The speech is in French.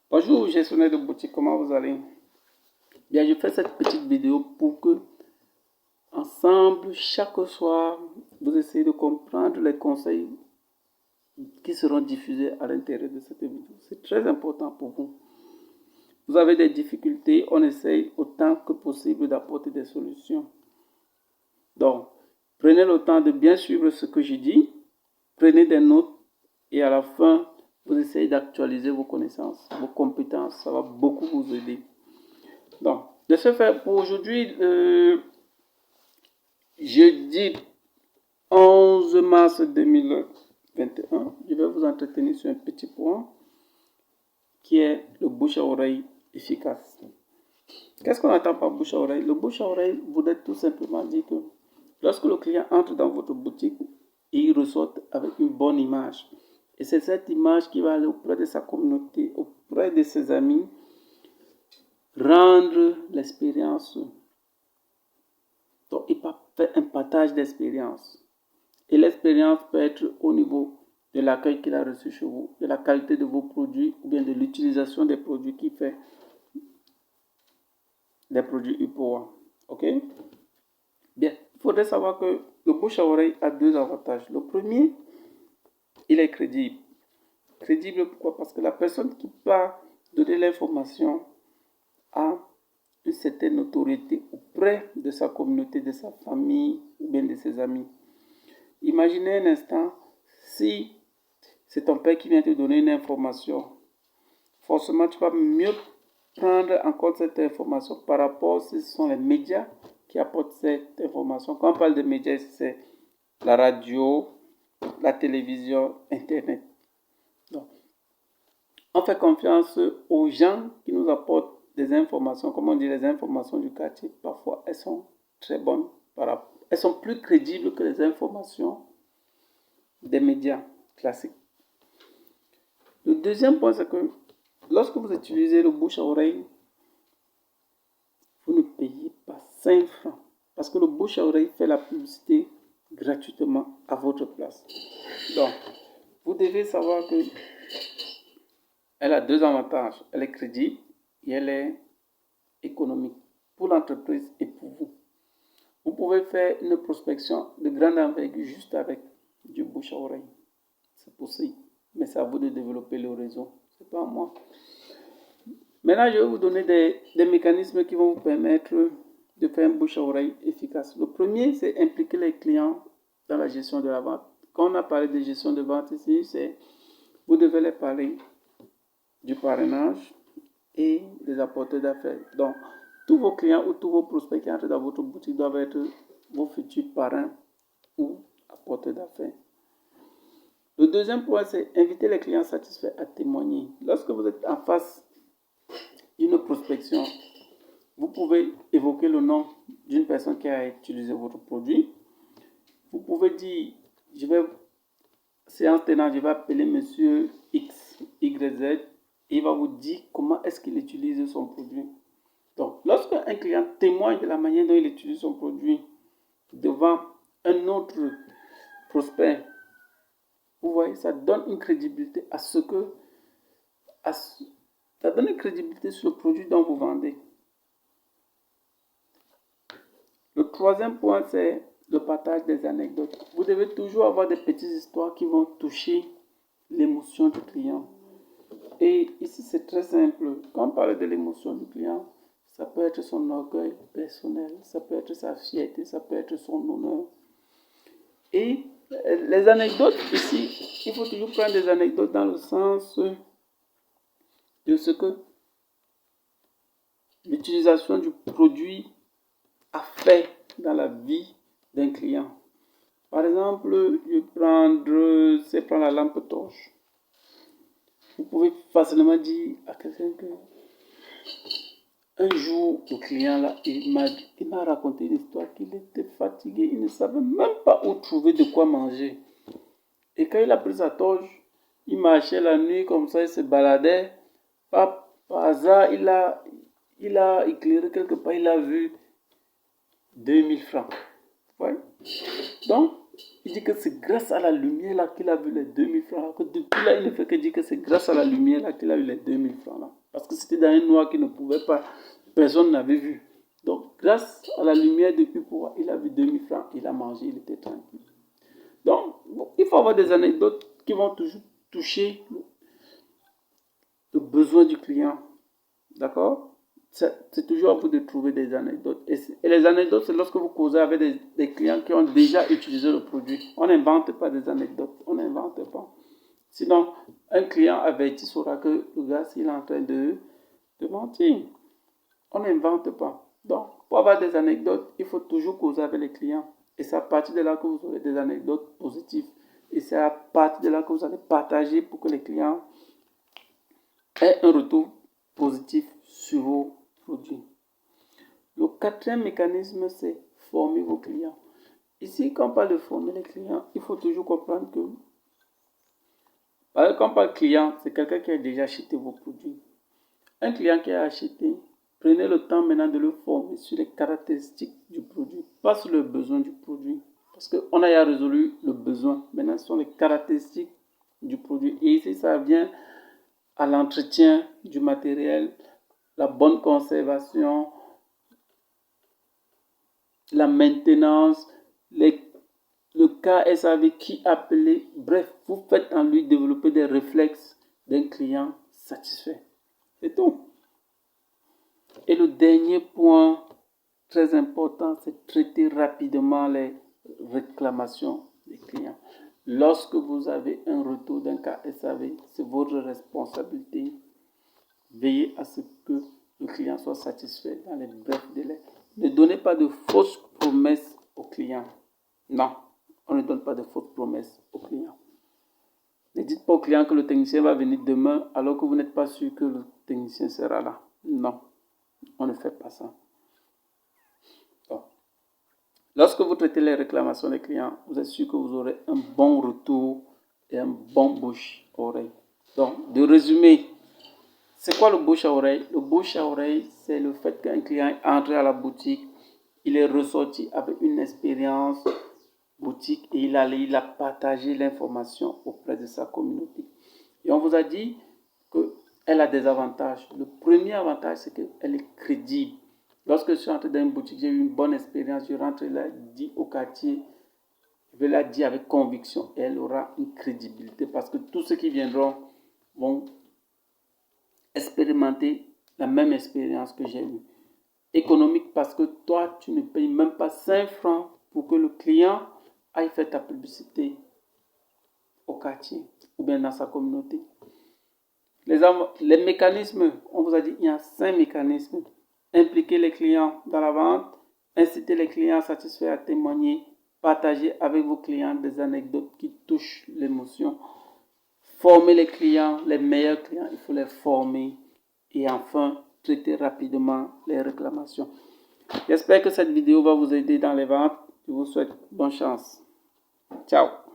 Bonjour gestionnaire de boutique, comment vous allez? Bien, je fais cette petite vidéo pour que, ensemble, chaque soir, vous essayez de comprendre les conseils qui seront diffusés à l'intérieur de cette vidéo. C'est très important pour vous. Vous avez des difficultés, on essaye autant que possible d'apporter des solutions. Donc, prenez le temps de bien suivre ce que je dis, prenez des notes et à la fin, vous essayez d'actualiser vos connaissances, vos compétences. Ça va beaucoup vous aider. Donc, de ce fait, pour aujourd'hui, jeudi 11 mars 2021, je vais vous entretenir sur un petit point qui est le bouche à oreille efficace. Qu'est-ce qu'on entend par bouche à oreille? Le bouche à oreille voudrait tout simplement dire que lorsque le client entre dans votre boutique, il ressort avec une bonne image. Et c'est cette image qui va aller auprès de sa communauté, auprès de ses amis, rendre l'expérience. Donc, il fait un partage d'expérience. Et l'expérience peut être au niveau de l'accueil qu'il a reçu chez vous, de la qualité de vos produits ou bien de l'utilisation des produits qu'il fait, des produits UPOA. OK? Bien, il faudrait savoir que le bouche à oreille a deux avantages. Le premier, il est crédible. Crédible pourquoi? Parce que la personne qui va donner l'information a une certaine autorité auprès de sa communauté, de sa famille ou bien de ses amis. Imaginez un instant, si c'est ton père qui vient te donner une information, forcément tu vas mieux prendre en compte cette information par rapport si ce sont les médias qui apportent cette information. Quand on parle de médias, c'est la radio, la télévision, Internet. Donc, on fait confiance aux gens qui nous apportent des informations, comme on dit, les informations du quartier. Parfois, elles sont très bonnes, elles sont plus crédibles que les informations des médias classiques. Le deuxième point, c'est que lorsque vous utilisez le bouche à oreille, vous ne payez pas 5 francs. Parce que le bouche à oreille fait la publicité gratuitement à votre place. Donc, vous devez savoir que elle a deux avantages. Elle est crédible et elle est économique pour l'entreprise et pour vous. Vous pouvez faire une prospection de grande envergure juste avec du bouche à oreille. C'est possible, mais c'est à vous de développer le réseau. C'est pas à moi. Maintenant, je vais vous donner des mécanismes qui vont vous permettre de faire un bouche à oreille efficace. Le premier, c'est impliquer les clients dans la gestion de la vente. Quand on a parlé de gestion de vente ici, vous devez les parler du parrainage et des apporteurs d'affaires. Donc, tous vos clients ou tous vos prospects qui entrent dans votre boutique doivent être vos futurs parrains ou apporteurs d'affaires. Le deuxième point, c'est inviter les clients satisfaits à témoigner. Lorsque vous êtes en face d'une prospection, vous pouvez évoquer le nom d'une personne qui a utilisé votre produit. Vous pouvez dire, séance tenante, je vais appeler monsieur X, Y, Z, et il va vous dire comment est-ce qu'il utilise son produit. Donc, lorsque un client témoigne de la manière dont il utilise son produit devant un autre prospect, vous voyez, ça donne une crédibilité ça donne une crédibilité sur le produit dont vous vendez. Le troisième point, c'est le partage des anecdotes. Vous devez toujours avoir des petites histoires qui vont toucher l'émotion du client. Et ici, c'est très simple. Quand on parle de l'émotion du client, ça peut être son orgueil personnel, ça peut être sa fierté, ça peut être son honneur. Et les anecdotes, ici, il faut toujours prendre des anecdotes dans le sens de ce que l'utilisation du produit a fait dans la vie d'un client. Par exemple, je vais prendre la lampe torche. Vous pouvez facilement dire à quelqu'un que un jour, le client là, il m'a raconté une histoire qu'il était fatigué, il ne savait même pas où trouver de quoi manger. Et quand il a pris sa torche, il marchait la nuit comme ça, il se baladait. Par hasard, il a éclairé quelque part, il a vu 2000 francs. Ouais. Donc, Il dit que c'est grâce à la lumière là qu'il a vu les 2000 francs là. Que depuis là, il ne fait que dire que c'est grâce à la lumière là qu'il a eu les 2000 francs là. Parce que c'était dans un noir qu'il ne pouvait pas, personne n'avait vu. Donc, grâce à la lumière depuis pouvoir, il a vu 2000 francs, il a mangé, il était tranquille. Donc, bon, il faut avoir des anecdotes qui vont toujours toucher le besoin du client. D'accord? C'est toujours à vous de trouver des anecdotes. Et les anecdotes, c'est lorsque vous causez avec des clients qui ont déjà utilisé le produit. On n'invente pas des anecdotes. On n'invente pas. Sinon, un client averti saura que le gars, s'il est en train de mentir. On n'invente pas. Donc, pour avoir des anecdotes, il faut toujours causer avec les clients. Et c'est à partir de là que vous aurez des anecdotes positives. Et c'est à partir de là que vous allez partager pour que les clients aient un retour positif sur vos produits. Le quatrième mécanisme, c'est former vos clients. Ici, quand on parle de former les clients, il faut toujours comprendre que, quand on parle de client, c'est quelqu'un qui a déjà acheté vos produits. Un client qui a acheté, prenez le temps maintenant de le former sur les caractéristiques du produit, pas sur le besoin du produit. Parce qu'on a déjà résolu le besoin. Maintenant, ce sont les caractéristiques du produit. Et ici, ça vient à l'entretien du matériel, la bonne conservation, la maintenance, le cas SAV qui appelé. Bref, vous faites en lui développer des réflexes d'un client satisfait. C'est tout. Et le dernier point très important, c'est traiter rapidement les réclamations des clients. Lorsque vous avez un retour d'un cas SAV, c'est votre responsabilité. Veillez à ce que le client soit satisfait dans les brefs délais. Ne donnez pas de fausses promesses aux clients. Non, on ne donne pas de fausses promesses aux clients. Ne dites pas au client que le technicien va venir demain alors que vous n'êtes pas sûr que le technicien sera là. Non, on ne fait pas ça. Donc, lorsque vous traitez les réclamations des clients, vous êtes sûr que vous aurez un bon retour et un bon bouche-oreille. Donc, de résumer, c'est quoi le bouche à oreille? Le bouche à oreille, c'est le fait qu'un client est entré à la boutique, il est ressorti avec une expérience boutique et il a partagé l'information auprès de sa communauté. Et on vous a dit qu'elle a des avantages. Le premier avantage, c'est qu'elle est crédible. Lorsque je suis entré dans une boutique, j'ai eu une bonne expérience, je rentre là, dit au quartier, je vais la dire avec conviction et elle aura une crédibilité parce que tous ceux qui viendront vont expérimenter la même expérience que j'ai eue. Économique parce que toi, tu ne payes même pas 5 francs pour que le client aille faire ta publicité au quartier ou bien dans sa communauté. Les mécanismes, on vous a dit, il y a 5 mécanismes. Impliquer les clients dans la vente, inciter les clients satisfaits à témoigner, partager avec vos clients des anecdotes qui touchent l'émotion, former les clients, les meilleurs clients, il faut les former et enfin, traiter rapidement les réclamations. J'espère que cette vidéo va vous aider dans les ventes. Je vous souhaite bonne chance. Ciao.